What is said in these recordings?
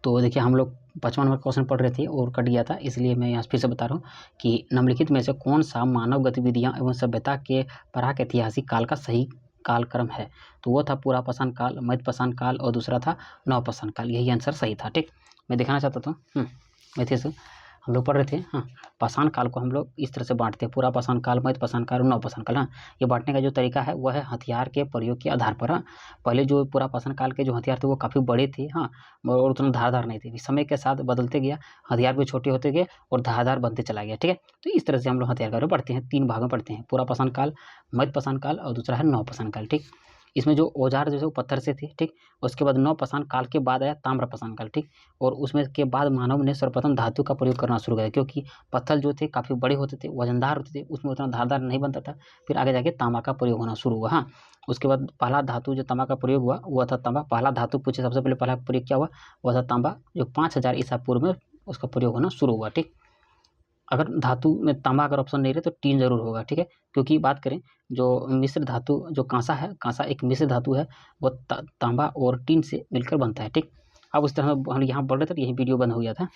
तो देखिए हम लोग 55 नंबर क्वेश्चन पढ़ रहे थे और कट गया था, इसलिए मैं यहाँ फिर से बता रहा हूँ कि निम्नलिखित में से कौन सा मानव गतिविधियाँ एवं सभ्यता के प्राक ऐतिहासिक काल का सही कालक्रम है। तो वो था पूरा पाषाण काल, मध्य पाषाण काल और दूसरा था नव पाषाण काल। यही आंसर सही था। ठीक, मैं दिखाना चाहता था वैसे से हम लोग पढ़ रहे थे। हाँ, पाषाण काल को हम लोग इस तरह से बांटते हैं, पूरा पाषाण काल, मध्य पाषाण काल और नव पाषाण काल। हाँ, ये बांटने का जो तरीका है वह है हथियार के प्रयोग के आधार पर। हाँ, पहले जो पूरा पाषाण काल के जो हथियार थे वो काफ़ी बड़े थे। हाँ, और उतना धारदार नहीं थे। समय के साथ बदलते गया, हथियार भी छोटे होते गए और धारदार बनते चला गया। ठीक है, तो इस तरह से हम लोग हथियार का पढ़ते हैं, 3 भागों में पढ़ते हैं, पूरा पाषाण काल, मध्य पाषाण काल और दूसरा है नव पाषाण काल। ठीक, इसमें जो औजार जो है वो पत्थर से थे। ठीक, उसके बाद नव पाषाण काल के बाद आया ताम्र पाषाण काल। ठीक, और उसमें के बाद मानव ने सर्वप्रथम धातु का प्रयोग करना शुरू किया, क्योंकि पत्थर जो थे काफ़ी बड़े होते थे, वजनदार होते थे, उसमें उतना धारदार नहीं बनता था। फिर आगे जाके तांबा का प्रयोग होना शुरू हुआ। हाँ, उसके बाद पहला धातु जो तांबा का प्रयोग हुआ वह था तांबा। पहला धातु पूछे सबसे पहले पहला प्रयोग क्या हुआ, वह था तांबा, जो 5000 ईसा पूर्व में उसका प्रयोग होना शुरू हुआ। ठीक, अगर धातु में तांबा अगर ऑप्शन नहीं रहे तो टीन जरूर होगा। ठीक है, क्योंकि बात करें जो मिश्र धातु जो कांसा है, कांसा एक मिश्र धातु है, वो तांबा और टीन से मिलकर बनता है। ठीक, अब उस तरह हम यहाँ बोल रहे थे, यही वीडियो बंद हो गया था।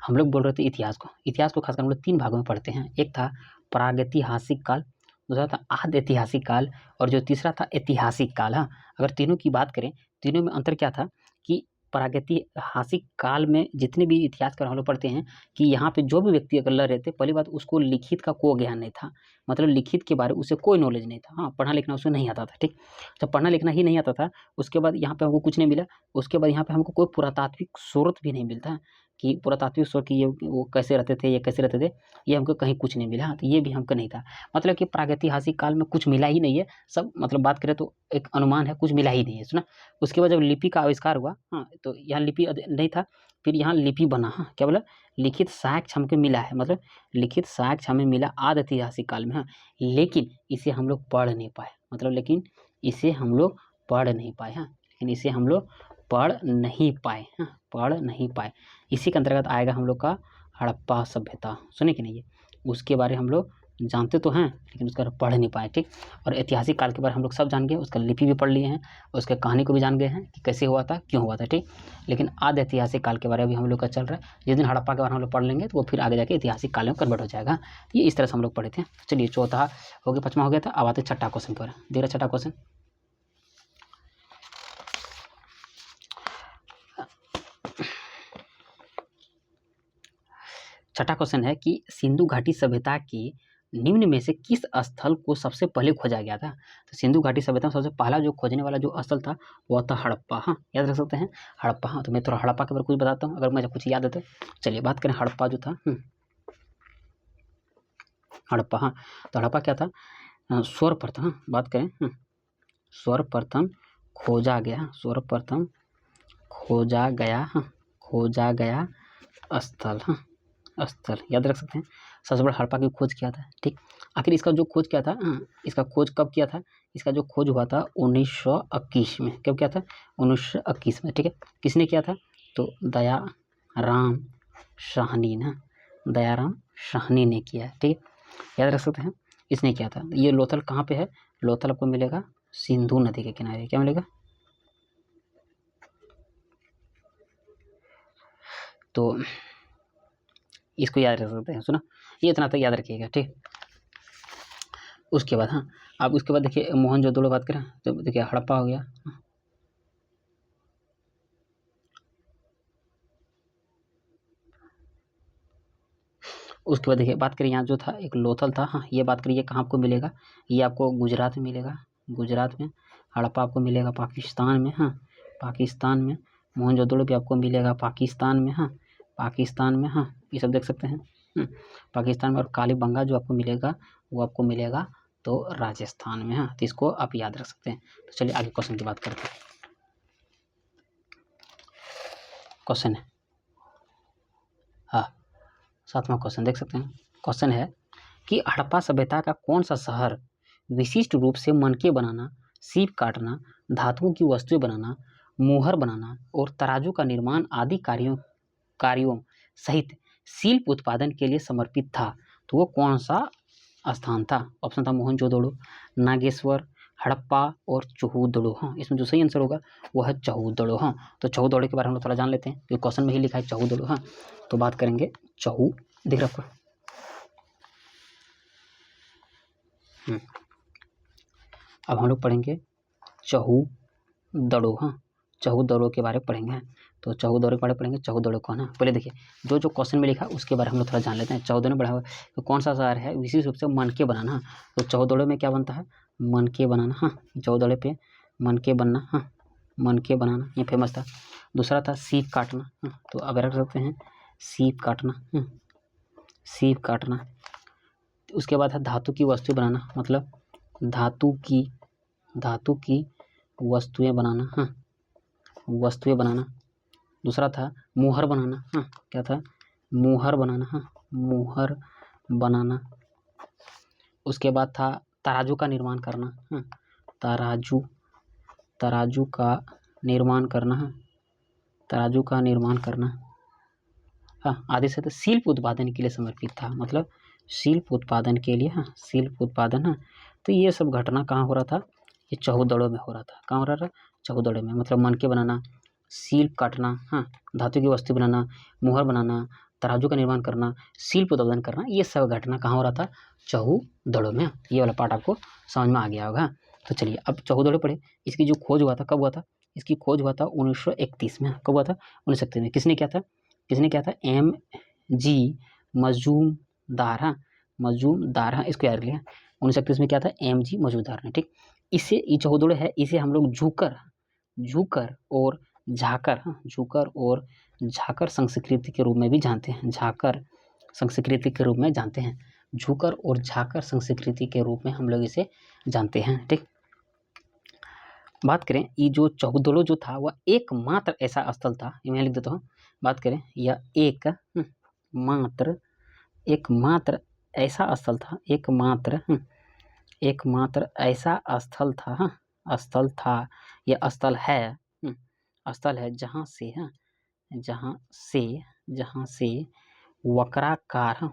हम लोग बोल रहे थे इतिहास को। इतिहास को खासकर हम लोग 3 भागों में पढ़ते हैं। एक था प्रागैतिहासिक काल, दूसरा था आद ऐतिहासिक काल और जो तीसरा था ऐतिहासिक काल। हाँ, अगर तीनों की बात करें, तीनों में अंतर क्या था कि प्रागैतिहासिक काल में जितने भी इतिहासकार हम लोग पढ़ते हैं कि यहाँ पे जो भी व्यक्ति अगर लड़ रहे थे, पहली बात उसको लिखित का कोई ज्ञान नहीं था, मतलब लिखित के बारे में उसे कोई नॉलेज नहीं था। हाँ, पढ़ना लिखना उसे नहीं आता था। ठीक, जब पढ़ना लिखना ही नहीं आता था, उसके बाद यहाँ पे हमको कुछ नहीं मिला, उसके बाद यहाँ पे हमको कोई पुरातात्विक स्रोत भी नहीं मिलता कि पुरातात्विक स्रोत की ये वो कैसे रहते थे, ये कैसे रहते थे, ये हमको कहीं कुछ नहीं मिला। हाँ, तो ये भी हमको नहीं था, मतलब कि प्रागैतिहासिक काल में कुछ मिला ही नहीं है। सब मतलब बात करें तो एक अनुमान है, कुछ मिला ही नहीं है। सुना, उसके बाद जब लिपि का आविष्कार हुआ, हाँ, तो यहाँ लिपि नहीं था, फिर यहाँ लिपि बना। हाँ, क्या बोला, लिखित साक्ष्य हमको मिला है, मतलब लिखित साक्ष्य हमें मिला आद ऐतिहासिक काल में। हाँ, लेकिन इसे हम लोग पढ़ नहीं पाए, मतलब लेकिन इसे हम लोग पढ़ नहीं पाए। हाँ, लेकिन इसे हम लोग पढ़ नहीं पाए। हाँ, पढ़ नहीं पाए। इसी के अंतर्गत आएगा हम लोग का हड़प्पा सभ्यता। सुने कि नहीं, ये उसके बारे हम लोग जानते तो हैं लेकिन उसका पढ़ नहीं पाए। ठीक, और ऐतिहासिक काल के बारे हम लोग सब जान गए, उसका लिपि भी पढ़ लिए हैं, उसके कहानी को भी जान गए हैं कि कैसे हुआ था, क्यों हुआ था। ठीक, लेकिन आदि ऐतिहासिक काल के बारे में भी हम लोग का चल रहा है। जिस दिन हड़प्पा के बारे में हम लोग पढ़ लेंगे तो वो फिर आगे जाके ऐतिहासिक काल में कन्वर्ट हो जाएगा। ये इस तरह से हम लोग पढ़े थे। चलिए, चौथा हो गया, 5वां हो गया था। अब आते छठा क्वेश्चन पर। देख रहे छठा क्वेश्चन, छठा क्वेश्चन है कि सिंधु घाटी सभ्यता की निम्न में से किस स्थल को सबसे पहले खोजा गया था। तो सिंधु घाटी सभ्यता में सबसे पहला जो खोजने वाला जो स्थल था वह था हड़प्पा। हाँ, याद रख सकते हैं हड़प्पा। हाँ, तो मैं थोड़ा हड़प्पा के बारे में कुछ बताता हूँ, अगर मुझे कुछ याद है तो। चलिए बात करें हड़प्पा जो था। हड़प्पा, हाँ, तो हड़प्पा क्या था, सर्वप्रथम, हाँ, बात करें सर्वप्रथम खोजा गया, सर्वप्रथम खोजा गया, हाँ, खोजा गया स्थल। हाँ, स्थल याद रख सकते हैं। सबसे बड़ा हड़प्पा की खोज किया था। ठीक, आखिर इसका जो खोज किया था, हाँ, इसका खोज कब किया था, इसका जो खोज हुआ था 1921 में। कब किया था, 1921 में। ठीक है, किसने किया था, तो दयाराम साहनी ना, दयाराम साहनी ने किया है। ठीक है, याद रख सकते हैं, इसने किया था। ये लोथल कहाँ पे है, लोथल आपको मिलेगा सिंधु नदी के किनारे। क्या मिलेगा, तो इसको याद रख सकते हैं। सुना, ये इतना तो याद रखिएगा। ठीक, उसके बाद, हाँ, अब उसके बाद देखिए मोहनजोदड़ो बात करें तो देखिए हड़प्पा हो गया। उसके बाद देखिए बात करें यहाँ जो था एक लोथल था। हाँ, ये बात करिए कहाँ आपको मिलेगा, ये आपको गुजरात में मिलेगा, गुजरात में। हड़प्पा आपको मिलेगा पाकिस्तान में। हाँ, पाकिस्तान में। मोहनजोदड़ो भी आपको मिलेगा पाकिस्तान में। हाँ, पाकिस्तान में। हाँ, ये सब देख सकते हैं पाकिस्तान में। और कालीबंगा जो आपको मिलेगा वो आपको मिलेगा तो राजस्थान में। हाँ, तो इसको आप याद रख सकते हैं। तो चलिए आगे क्वेश्चन की बात करते हैं। क्वेश्चन है, हाँ, 7वां क्वेश्चन देख सकते हैं। क्वेश्चन है कि हड़प्पा सभ्यता का कौन सा शहर विशिष्ट रूप से मनके बनाना, सीप काटना, धातुओं की वस्तुएं बनाना, मुहर बनाना और तराजू का निर्माण आदि कार्यों सहित शिल्प उत्पादन के लिए समर्पित था। तो वो कौन सा स्थान था। ऑप्शन था मोहनजोदड़ो, नागेश्वर, हड़प्पा और चौहूदड़ो। हाँ, इसमें जो सही आंसर होगा वो है चौहूदड़ो। हाँ, तो चौहूदड़ो के बारे में हम लोग थोड़ा जान लेते हैं, क्योंकि क्वेश्चन में ही लिखा है चौहूदड़ो। हाँ, तो बात करेंगे चौहू, दिख रहा आपको। अब हम लोग पढ़ेंगे चौहूदड़ो। हाँ, चौहूदड़ो के बारे में पढ़ेंगे। तो चौहूदड़ो के बारे में पढ़ेंगे, चौहूदड़ो कौन है। पहले देखिए जो जो क्वेश्चन में लिखा उसके बारे में हम लोग थोड़ा जान लेते हैं। चौहूदड़ो में पढ़ा हुआ तो कौन सा शहर है विशेष रूप से मनके बनाना। तो चौहूदड़ो में क्या बनता है, मनके बनाना। हाँ, चौहूदड़ो पे मनके बनना। हाँ, मनके बनाना ये फेमस था। दूसरा था सीप काटना। हाँ, तो अब रख सकते हैं सीप काटना। सीप काटना। उसके बाद है धातु की वस्तु बनाना, मतलब धातु की वस्तुएं बनाना। हाँ, वस्तुएं बनाना। दूसरा था मुहर बनाना। हाँ, क्या था, मुहर बनाना। हाँ, मुहर बनाना। उसके बाद था तराजू का निर्माण करना। हाँ, तराजू का निर्माण करना। हाँ, तराजू का निर्माण करना। हाँ, आदि से तो शिल्प उत्पादन के लिए समर्पित था, मतलब शिल्प उत्पादन के लिए। हाँ, शिल्प उत्पादन। हाँ, तो ये सब घटना कहाँ हो रहा था, ये चौहूदड़ो में हो रहा था। कहाँ हो रहा था, चौहूदड़ो में। मतलब मनके बनाना, शिल्प काटना, हाँ, धातु की वस्तु बनाना, मुहर बनाना, तराजू का निर्माण करना, शिल्प उत्पादन करना, ये सब घटना कहाँ हो रहा था, चौहूदड़ो में। ये वाला पार्ट आपको समझ में आ गया होगा। तो चलिए अब चौहूदड़ो पढ़े। इसकी जो खोज हुआ था, कब हुआ था, इसकी खोज हुआ था 1931 में। कब हुआ था, 1931 में। किसने किया था, M.G. मजूमदार। हाँ, मजूमदार। हाँ, इसको याद रखिए। 1931 में क्या था, M.G. मजूमदार ने। ठीक, इसे ये चौहूदड़ो है, इसे हम लोग झूकर और झाकर, हाँ, झूकर और झाकर संस्कृति के रूप में भी जानते हैं। झाकर संस्कृति के रूप में जानते हैं। झूकर और झाकर संस्कृति के रूप में हम लोग इसे जानते हैं। ठीक, बात करें ये जो चौहूदड़ो जो था वह एकमात्र ऐसा स्थल था, ये मैं लिख देता हूँ। बात करें यह एकमात्र ऐसा स्थल था, एकमात्र ऐसा स्थल था। हाँ, स्थल था, यह स्थल है, जहाँ से वक्राकार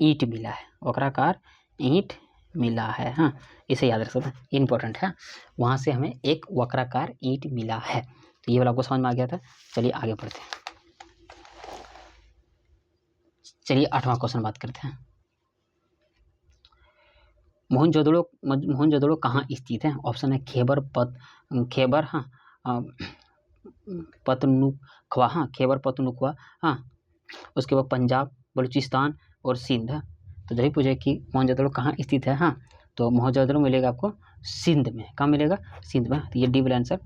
ईंट मिला है। वक्राकार ईंट मिला है। हाँ, इसे याद रख सकते हैं, इम्पोर्टेंट है। वहाँ से हमें एक वक्राकार ईंट मिला है। तो ये वाला आपको समझ में आ गया था। चलिए आगे बढ़ते हैं। चलिए 8वां क्वेश्चन बात करते हैं। मोहनजोदड़ो कहाँ स्थित है। ऑप्शन है खैबर पख्तूनख्वा। हाँ, खैबर पख्तूनख्वा। हाँ, उसके बाद पंजाब, बलूचिस्तान और सिंध। तो जब भी पूछे कि मोहनजोदड़ो कहाँ स्थित है, हाँ, तो मोहनजोदड़ो मिलेगा आपको सिंध में। कहाँ मिलेगा, सिंध में। तो ये डी वाला आंसर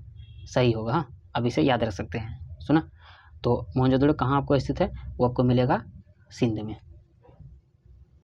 सही होगा। हाँ, अब इसे याद रख सकते हैं। सुना, तो मोहनजोदड़ो कहाँ आपको स्थित है, वो आपको मिलेगा सिंध में।